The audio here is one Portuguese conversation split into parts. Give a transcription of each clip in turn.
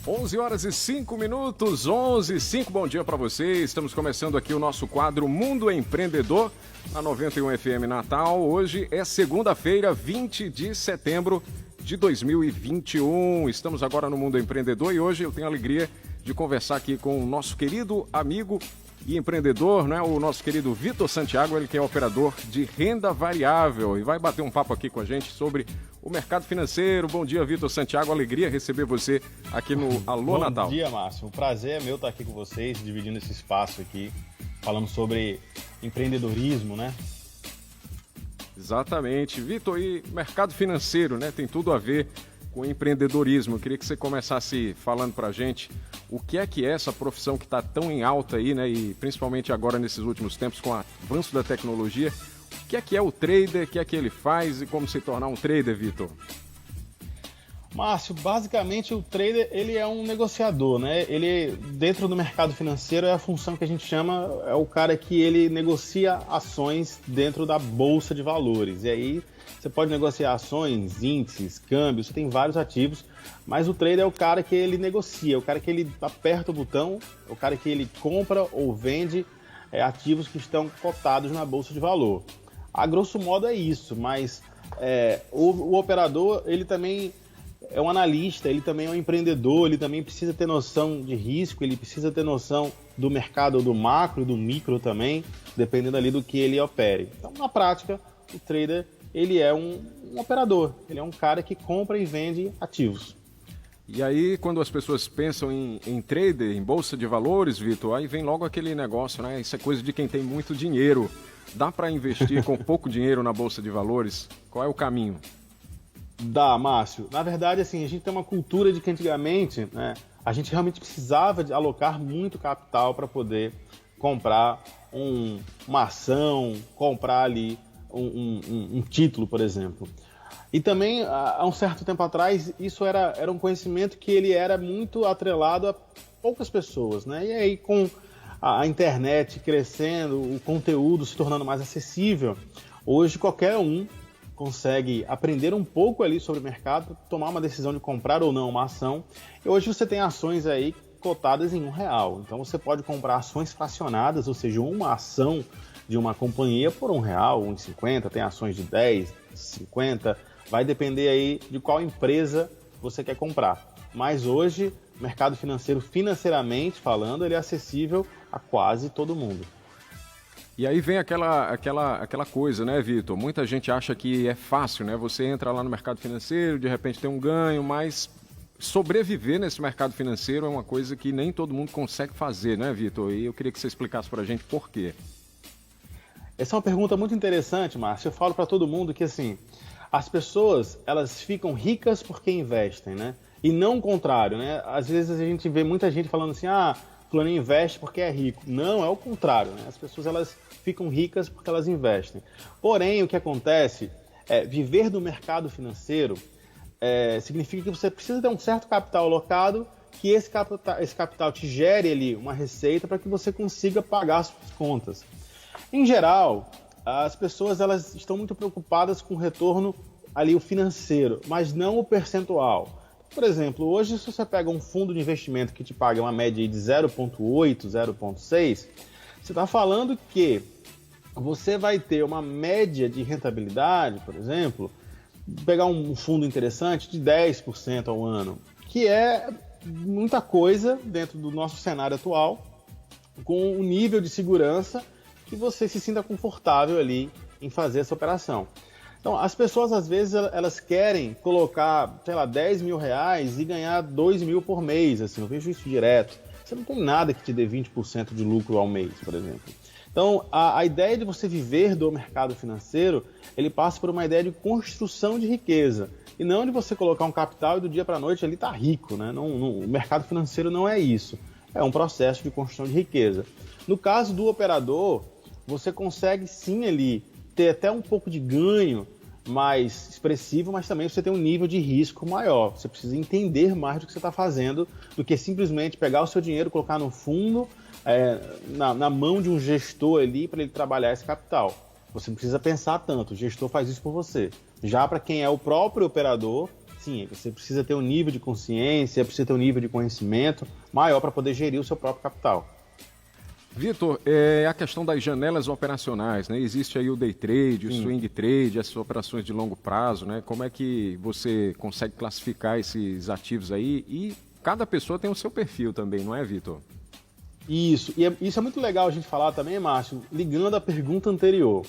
11 horas e 5 minutos, 11 e 5, bom dia para você. Estamos começando aqui o nosso quadro Mundo Empreendedor, na 91 FM Natal. Hoje é segunda-feira, 20 de setembro de 2021. Estamos agora no Mundo Empreendedor e hoje eu tenho a alegria de conversar aqui com o nosso querido amigo e empreendedor, né? O nosso querido Vitor Santiago, ele que é operador de renda variável e vai bater um papo aqui com a gente sobre o mercado financeiro. Bom dia, Vitor Santiago, alegria receber você aqui no Alô Natal. Bom dia, Márcio. O prazer é meu estar aqui com vocês, dividindo esse espaço aqui, falando sobre empreendedorismo, né? Exatamente. Vitor, e mercado financeiro, né? Tem tudo a ver com empreendedorismo. Eu queria que você começasse falando pra gente o que é essa profissão que está tão em alta aí, né? E principalmente agora nesses últimos tempos com o avanço da tecnologia. O que é o trader, o que é que ele faz e como se tornar um trader, Vitor? Márcio, basicamente o trader ele é um negociador, né? Ele, dentro do mercado financeiro, é a função que a gente chama, é o cara que ele negocia ações dentro da bolsa de valores. E aí você pode negociar ações, índices, câmbios, você tem vários ativos, mas o trader é o cara que ele negocia, é o cara que ele aperta o botão, é o cara que ele compra ou vende ativos que estão cotados na bolsa de valor. A grosso modo é isso, mas o operador, ele também é um analista, ele também é um empreendedor, ele também precisa ter noção de risco, ele precisa ter noção do mercado, do macro, do micro também, dependendo ali do que ele opere. Então, na prática, o trader, ele é um operador, ele é um cara que compra e vende ativos. E aí, quando as pessoas pensam em trader, em bolsa de valores, Vitor, aí vem logo aquele negócio, né? Isso é coisa de quem tem muito dinheiro. Dá para investir com pouco dinheiro na bolsa de valores? Qual é o caminho? Dá, Márcio. Na verdade, assim, a gente tem uma cultura de que antigamente, né, a gente realmente precisava de alocar muito capital para poder comprar uma ação, comprar ali um título, por exemplo. E também, há um certo tempo atrás, isso era um conhecimento que ele era muito atrelado a poucas pessoas, né? E aí, com a internet crescendo, o conteúdo se tornando mais acessível, hoje qualquer um consegue aprender um pouco ali sobre o mercado, tomar uma decisão de comprar ou não uma ação. E hoje você tem ações aí cotadas em R$1. Então você pode comprar ações fracionadas, ou seja, uma ação de uma companhia por R$1, R$1,50, tem ações de 10, 50, vai depender aí de qual empresa você quer comprar. Mas hoje, o mercado financeiro, financeiramente falando, ele é acessível a quase todo mundo. E aí vem aquela coisa, né, Vitor? Muita gente acha que é fácil, né? Você entra lá no mercado financeiro, de repente tem um ganho, mas sobreviver nesse mercado financeiro é uma coisa que nem todo mundo consegue fazer, né, Vitor? E eu queria que você explicasse pra gente por quê. Essa é uma pergunta muito interessante, Márcio. Eu falo para todo mundo que, assim, as pessoas, elas ficam ricas porque investem, né? E não o contrário, né? Às vezes a gente vê muita gente falando assim, fulano investe porque é rico. Não, é o contrário, né? As pessoas, elas ficam ricas porque elas investem. Porém, o que acontece é, viver do mercado financeiro significa que você precisa ter um certo capital alocado, que esse capital te gere ali uma receita para que você consiga pagar as suas contas. Em geral, as pessoas, elas estão muito preocupadas com o retorno ali, o financeiro, mas não o percentual. Por exemplo, hoje se você pega um fundo de investimento que te paga uma média de 0,8, 0,6, você está falando que você vai ter uma média de rentabilidade, por exemplo, pegar um fundo interessante de 10% ao ano, que é muita coisa dentro do nosso cenário atual, com um nível de segurança que você se sinta confortável ali em fazer essa operação. Então, as pessoas, às vezes, elas querem colocar, sei lá, R$10.000 e ganhar R$2.000 por mês, assim, eu vejo isso direto. Você não tem nada que te dê 20% de lucro ao mês, por exemplo. Então, a ideia de você viver do mercado financeiro, ele passa por uma ideia de construção de riqueza, e não de você colocar um capital e do dia para a noite ele tá rico, né? O mercado financeiro não é isso, é um processo de construção de riqueza. No caso do operador, você consegue sim ali ter até um pouco de ganho mais expressivo, mas também você tem um nível de risco maior. Você precisa entender mais do que você está fazendo do que simplesmente pegar o seu dinheiro, colocar no fundo, na mão de um gestor ali para ele trabalhar esse capital. Você não precisa pensar tanto, o gestor faz isso por você. Já para quem é o próprio operador, sim, sim, você precisa ter um nível de consciência, precisa ter um nível de conhecimento maior para poder gerir o seu próprio capital. Vitor, a questão das janelas operacionais, né? Existe aí o day trade, o swing trade, as operações de longo prazo, né? Como é que você consegue classificar esses ativos aí? E cada pessoa tem o seu perfil também, não é, Vitor? Isso, isso é muito legal a gente falar também, Márcio, ligando à pergunta anterior.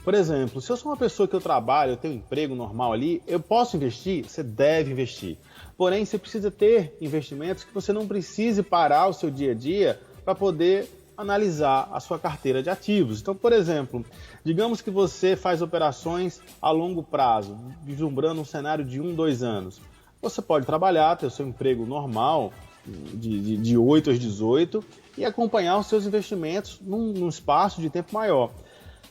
Por exemplo, se eu sou uma pessoa que eu trabalho, eu tenho um emprego normal ali, eu posso investir? Você deve investir. Porém, você precisa ter investimentos que você não precise parar o seu dia a dia para poder analisar a sua carteira de ativos. Então, por exemplo, digamos que você faz operações a longo prazo, vislumbrando um cenário de 1, 2 anos. Você pode trabalhar, ter o seu emprego normal, de 8 às 18, e acompanhar os seus investimentos num espaço de tempo maior.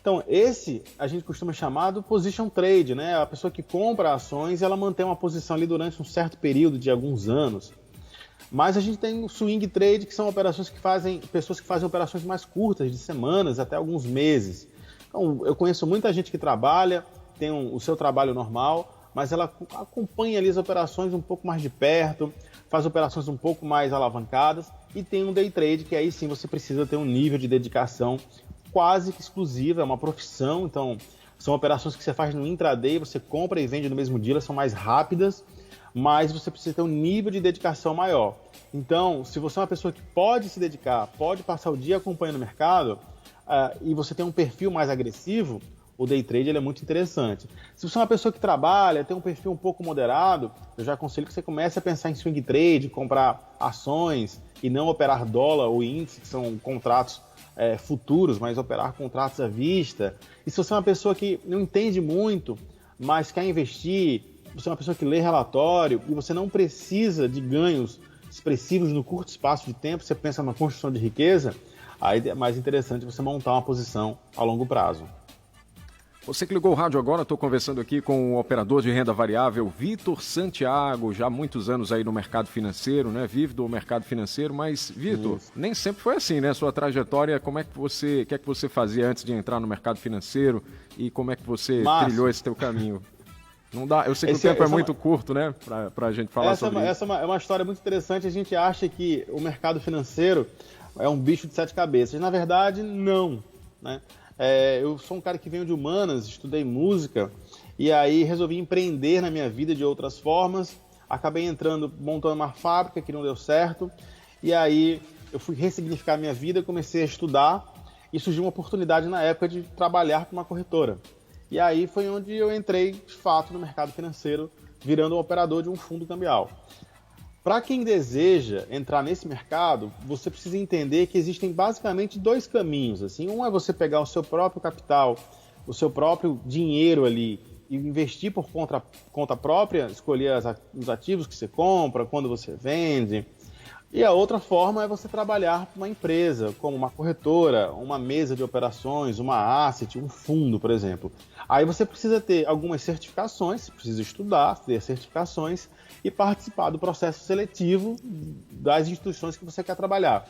Então, esse a gente costuma chamar de position trade, né? A pessoa que compra ações e ela mantém uma posição ali durante um certo período de alguns anos. Mas a gente tem o swing trade, que são operações que pessoas que fazem operações mais curtas, de semanas até alguns meses. Então, eu conheço muita gente que trabalha, tem o seu trabalho normal, mas ela acompanha ali as operações um pouco mais de perto, faz operações um pouco mais alavancadas, e tem um day trade, que aí sim você precisa ter um nível de dedicação quase que exclusiva, é uma profissão. Então, são operações que você faz no intraday, você compra e vende no mesmo dia, elas são mais rápidas, mas você precisa ter um nível de dedicação maior. Então, se você é uma pessoa que pode se dedicar, pode passar o dia acompanhando o mercado, e você tem um perfil mais agressivo, o day trade ele é muito interessante. Se você é uma pessoa que trabalha, tem um perfil um pouco moderado, eu já aconselho que você comece a pensar em swing trade, comprar ações e não operar dólar ou índice, que são contratos futuros, mas operar contratos à vista. E se você é uma pessoa que não entende muito, mas quer investir, você é uma pessoa que lê relatório e você não precisa de ganhos expressivos no curto espaço de tempo, você pensa na construção de riqueza, aí é mais interessante você montar uma posição a longo prazo. Você que ligou o rádio agora, estou conversando aqui com o operador de renda variável, Vitor Santiago, já há muitos anos aí no mercado financeiro, né? Vive do mercado financeiro, mas, Vitor, nem sempre foi assim, né? Sua trajetória, o que é que você fazia antes de entrar no mercado financeiro e como é que você trilhou esse teu caminho? Não dá, eu sei que o tempo é muito curto, né? Pra gente falar sobre isso. Essa é uma história muito interessante. A gente acha que o mercado financeiro é um bicho de 7 cabeças. Na verdade, não, né? Eu sou um cara que venho de humanas, estudei música e aí resolvi empreender na minha vida de outras formas. Acabei montando uma fábrica que não deu certo e aí eu fui ressignificar minha vida, comecei a estudar e surgiu uma oportunidade na época de trabalhar com uma corretora. E aí foi onde eu entrei de fato no mercado financeiro, virando um operador de um fundo cambial. Para quem deseja entrar nesse mercado, você precisa entender que existem basicamente 2 caminhos. Assim. Um é você pegar o seu próprio capital, o seu próprio dinheiro ali e investir por conta própria, escolher os ativos que você compra, quando você vende. E a outra forma é você trabalhar para uma empresa, como uma corretora, uma mesa de operações, uma asset, um fundo, por exemplo. Aí você precisa ter algumas certificações, você precisa estudar, ter certificações e participar do processo seletivo das instituições que você quer trabalhar.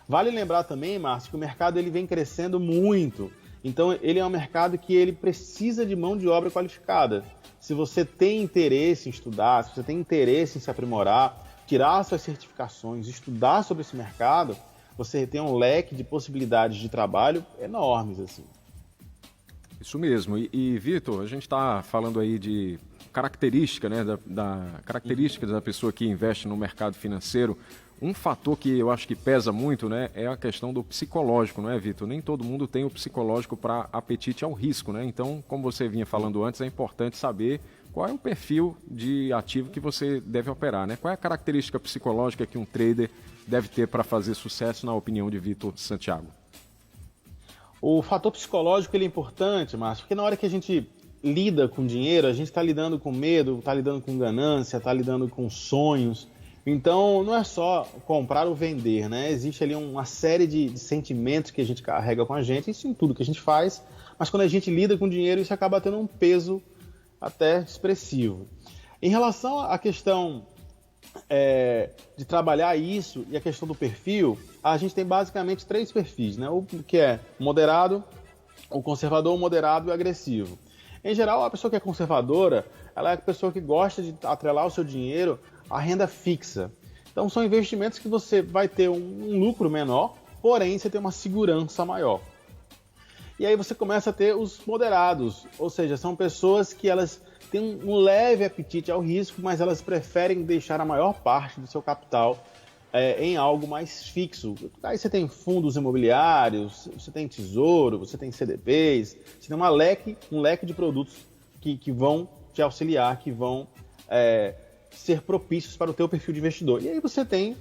Vale lembrar também, Márcio, que o mercado ele vem crescendo muito. Então, ele é um mercado que ele precisa de mão de obra qualificada. Se você tem interesse em estudar, se você tem interesse em se aprimorar, tirar suas certificações, estudar sobre esse mercado, você tem um leque de possibilidades de trabalho enormes, assim. Isso mesmo. E Vitor, a gente está falando aí de característica, né, característica da pessoa que investe no mercado financeiro. Um fator que eu acho que pesa muito, né, é a questão do psicológico, não é, Vitor? Nem todo mundo tem o psicológico para apetite ao risco, né? Então, como você vinha falando antes, é importante saber qual é o perfil de ativo que você deve operar, né? Qual é a característica psicológica que um trader deve ter para fazer sucesso, na opinião de Vitor Santiago? O fator psicológico ele é importante, Márcio, porque na hora que a gente lida com dinheiro, a gente está lidando com medo, está lidando com ganância, está lidando com sonhos. Então, não é só comprar ou vender, né? Existe ali uma série de sentimentos que a gente carrega com a gente, isso em tudo que a gente faz, mas quando a gente lida com dinheiro, isso acaba tendo um peso até expressivo. Em relação à questão de trabalhar isso e a questão do perfil, a gente tem basicamente 3 perfis, né? O que é moderado, o conservador, o moderado e o agressivo. Em geral, a pessoa que é conservadora, ela é a pessoa que gosta de atrelar o seu dinheiro à renda fixa. Então, são investimentos que você vai ter um lucro menor, porém, você tem uma segurança maior. E aí você começa a ter os moderados, ou seja, são pessoas que elas têm um leve apetite ao risco, mas elas preferem deixar a maior parte do seu capital em algo mais fixo. Aí você tem fundos imobiliários, você tem tesouro, você tem CDBs, você tem um leque de produtos que vão te auxiliar, que vão ser propícios para o teu perfil de investidor. E aí você tem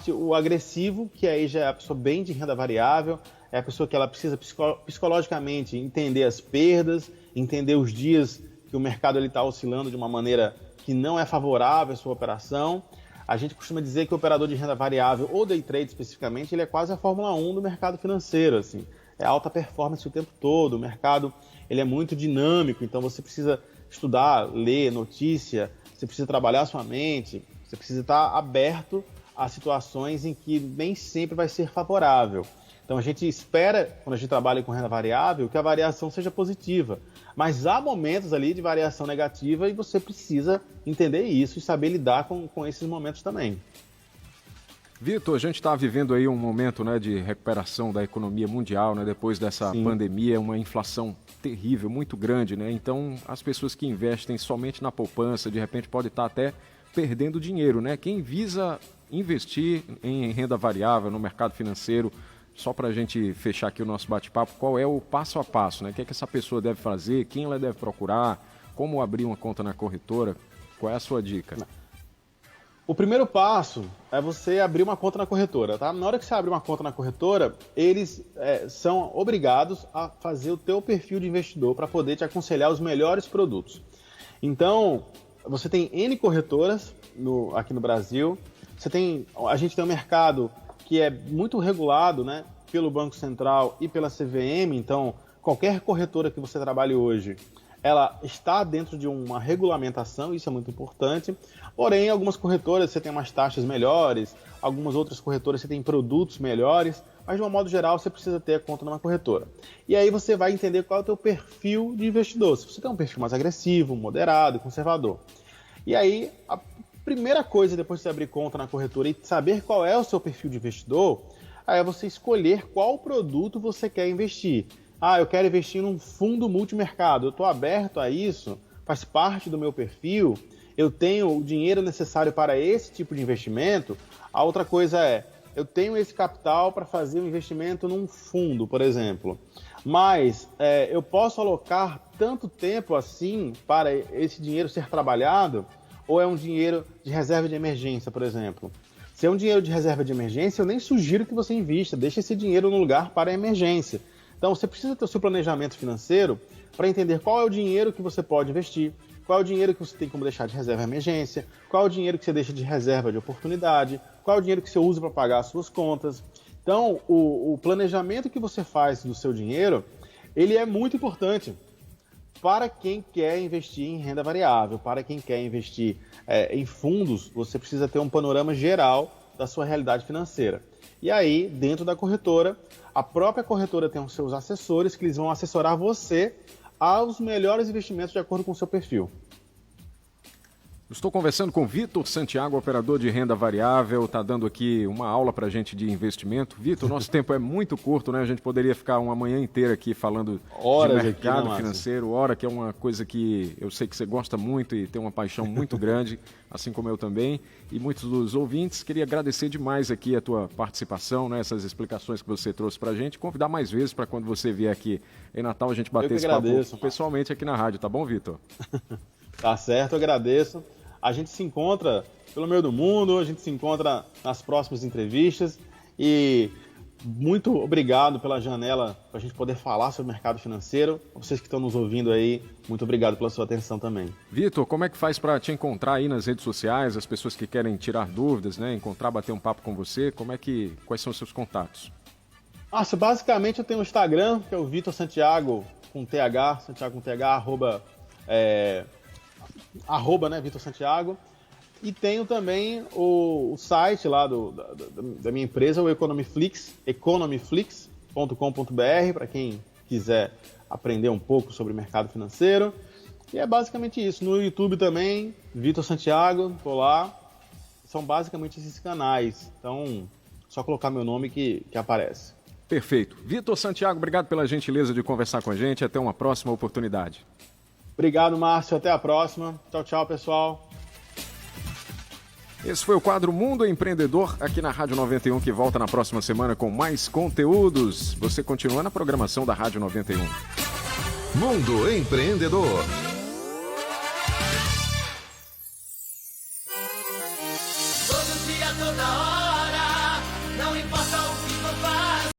o agressivo, que aí já é a pessoa bem de renda variável, é a pessoa que ela precisa psicologicamente entender as perdas, entender os dias que o mercado está oscilando de uma maneira que não é favorável à sua operação. A gente costuma dizer que o operador de renda variável, ou day trade especificamente, ele é quase a Fórmula 1 do mercado financeiro. Assim. É alta performance o tempo todo, o mercado ele é muito dinâmico, então você precisa estudar, ler notícia, você precisa trabalhar a sua mente, você precisa estar aberto a situações em que nem sempre vai ser favorável. Então a gente espera, quando a gente trabalha com renda variável, que a variação seja positiva. Mas há momentos ali de variação negativa e você precisa entender isso e saber lidar com esses momentos também. Vitor, a gente está vivendo aí um momento, né, de recuperação da economia mundial, né, depois dessa pandemia, uma inflação terrível, muito grande, né? Então as pessoas que investem somente na poupança, de repente pode estar até perdendo dinheiro, né? Quem visa investir em renda variável no mercado financeiro, só para a gente fechar aqui o nosso bate-papo, qual é o passo a passo, né? O que é que essa pessoa deve fazer, quem ela deve procurar, como abrir uma conta na corretora, qual é a sua dica? O primeiro passo é você abrir uma conta na corretora, tá? Na hora que você abrir uma conta na corretora, eles são obrigados a fazer o teu perfil de investidor para poder te aconselhar os melhores produtos. Então, você tem N corretoras aqui no Brasil, a gente tem um mercado que é muito regulado, né, pelo Banco Central e pela CVM, então qualquer corretora que você trabalhe hoje, ela está dentro de uma regulamentação, isso é muito importante, porém algumas corretoras você tem umas taxas melhores, algumas outras corretoras você tem produtos melhores, mas de um modo geral você precisa ter a conta numa corretora. E aí você vai entender qual é o teu perfil de investidor, se você tem um perfil mais agressivo, moderado, conservador. E aí a primeira coisa depois de você abrir conta na corretora e saber qual é o seu perfil de investidor, aí é você escolher qual produto você quer investir. Eu quero investir num fundo multimercado, eu estou aberto a isso, faz parte do meu perfil, eu tenho o dinheiro necessário para esse tipo de investimento. A outra coisa eu tenho esse capital para fazer um investimento num fundo, por exemplo, mas eu posso alocar tanto tempo assim para esse dinheiro ser trabalhado, ou é um dinheiro de reserva de emergência, por exemplo. Se é um dinheiro de reserva de emergência, eu nem sugiro que você invista, deixe esse dinheiro no lugar para a emergência. Então, você precisa ter o seu planejamento financeiro para entender qual é o dinheiro que você pode investir, qual é o dinheiro que você tem como deixar de reserva de emergência, qual é o dinheiro que você deixa de reserva de oportunidade, qual é o dinheiro que você usa para pagar as suas contas. Então, o planejamento que você faz do seu dinheiro, ele é muito importante para quem quer investir em renda variável, para quem quer investir em fundos, você precisa ter um panorama geral da sua realidade financeira. E aí, dentro da corretora, a própria corretora tem os seus assessores que eles vão assessorar você aos melhores investimentos de acordo com o seu perfil. Estou conversando com Vitor Santiago, operador de renda variável, está dando aqui uma aula para a gente de investimento. Vitor, nosso tempo é muito curto, né? A gente poderia ficar uma manhã inteira aqui falando horas de mercado aqui, financeiro, hora que é uma coisa que eu sei que você gosta muito e tem uma paixão muito grande, assim como eu também. E muitos dos ouvintes, queria agradecer demais aqui a tua participação, né? Essas explicações que você trouxe para a gente. Convidar mais vezes para quando você vier aqui em Natal a gente bater esse papo pessoalmente aqui na rádio, tá bom, Vitor? Tá certo, eu agradeço. A gente se encontra pelo meio do mundo, a gente se encontra nas próximas entrevistas e muito obrigado pela janela para a gente poder falar sobre o mercado financeiro. Vocês que estão nos ouvindo aí, muito obrigado pela sua atenção também. Vitor, como é que faz para te encontrar aí nas redes sociais, as pessoas que querem tirar dúvidas, né, encontrar, bater um papo com você, quais são os seus contatos? Basicamente eu tenho o Instagram, que é o Vitor Santiago com TH, Santiago com TH, arroba, né, Vitor Santiago, e tenho também o site lá da minha empresa, o economiflix.com.br, para quem quiser aprender um pouco sobre o mercado financeiro. E é basicamente isso. No YouTube também, Vitor Santiago, tô lá. São basicamente esses canais. Então, só colocar meu nome que aparece. Perfeito. Vitor Santiago, obrigado pela gentileza de conversar com a gente. Até uma próxima oportunidade. Obrigado, Márcio. Até a próxima. Tchau, tchau, pessoal. Esse foi o quadro Mundo Empreendedor aqui na Rádio 91, que volta na próxima semana com mais conteúdos. Você continua na programação da Rádio 91. Mundo Empreendedor.